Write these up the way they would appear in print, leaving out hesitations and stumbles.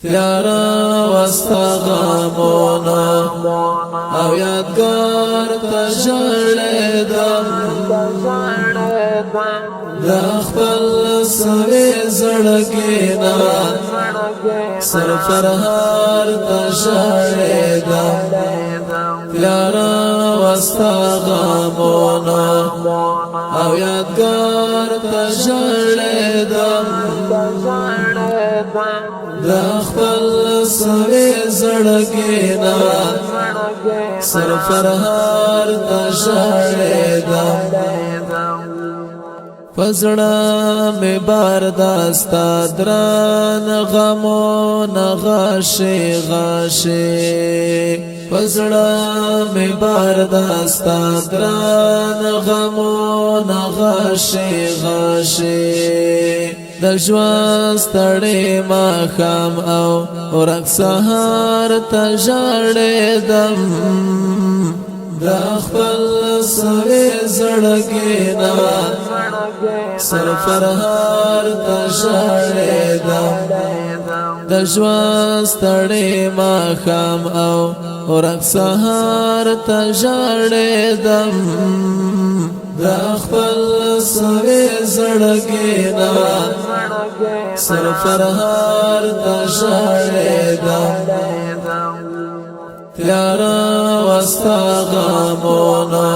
تیارا واستغامونا او یادگار تجړېدم د خپل سوي زړګینا سرفرهار تجړېدم تیارا واستغامونا او یادگار تجړېدم د خپل سوي زړګینا سرفرهار تجړېدم پزړه مې بار داستا دران غمو نغاشي غاشي پزړه مې بار داستا دران غمو نغاشي غاشي د ژوند ستړې ماښام او ورک سهار ته ژړېدم د خپل سوي زړګینا سرفرهار ته ژړېدم د ژوند ستړې ماښام او ورک سهار ته ژړېدم د خپل سوي زړګینا سرفرهار ته ژړېدم تیارا واستغامونا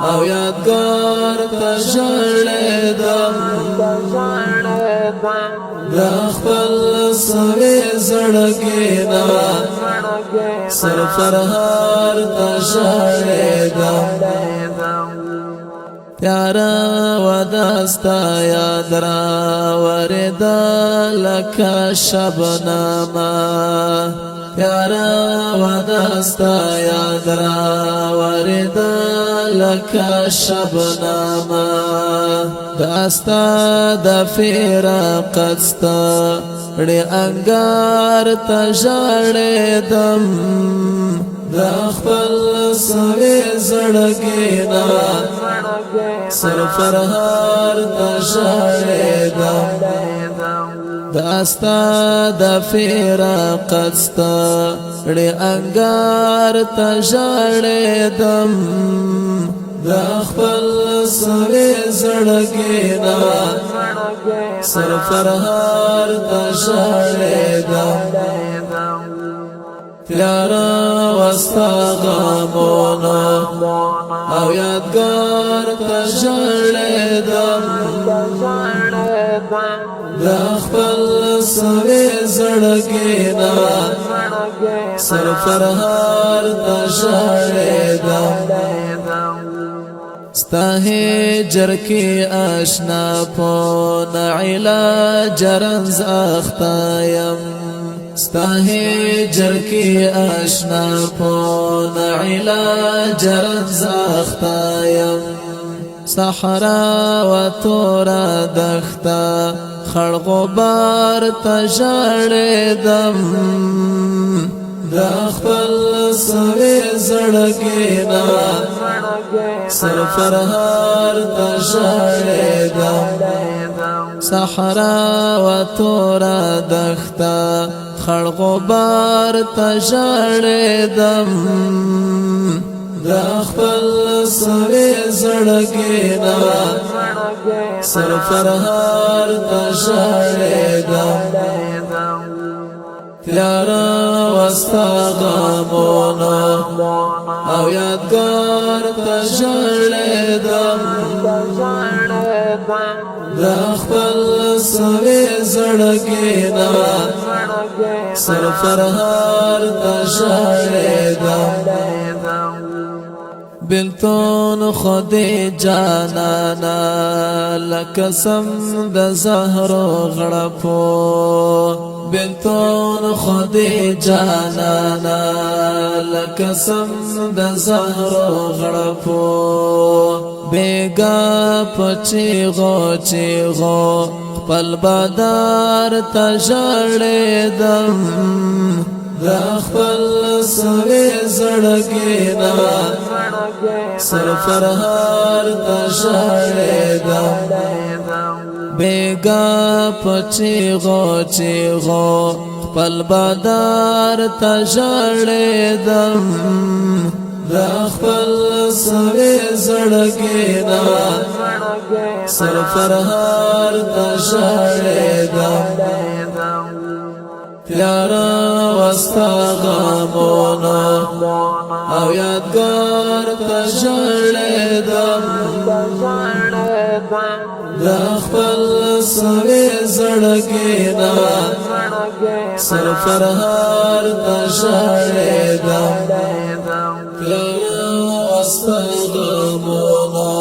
او یادگار تجړېدم د خپل سوي زړګینا سرفرهار تجړېدم تیارا وداستا یاد را وردا لکه شبنما تیارا وداستا یاد را وردا لکه شبنما داستا د فراقت ستا ړې انګار ته ژړېدم د خپل سوي زړګینا سرفرهار ته ژړېدم داستا د فراقت ستا ړې انګار ته ژړېدم د خپل سوي زړګینا سرفرهار ته ژړېدم تیارا واستغامونا او یادگار تجړېدم د خپل سوي زړګینا سرفرهار تجړېدم ستا هجر کې آشنا په علاج رنځ اخته یم ستا هجر کې آشنا په علاج رنځ اخته یم صحرا و تورا دښته خړ غبار ته ژړېدم د خپل سوي زړګینا سرفرهار ته ژړېدم صحرا و تورا دښته خړ غبار ته ژړېدم د خپل سوي زړګینا سرفرهار ته ژړېدم تیارا واستغامونا او یادگار تجړېدم د خپل سوي زړګینا سرفرهار ته ژړېدم بلتون خود جانانا لکسم د زهرو غړپو بلتون خود جانانا لکسم د زهرو غړپو بیگا پچیغو چیغو خپل بادار ته ژړېدم د خپل سوي زړګینا سرفرهار ته ژړېدم بیگا پچیغو چیغو خپل بادار تجړېدم دا خپل سوي زړګینا سرفرهار تجړېدم پیارا وستا غمونا او یادگار تجړېدم دا خپل سوي زړګینا سرفرهار تجړېدم پیارا وستا غمونا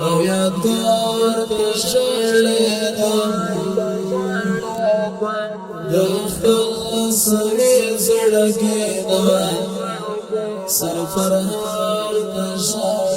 او یادگار تجړېدم دا خپل سوي زړګینا سرفرهار تجړېدم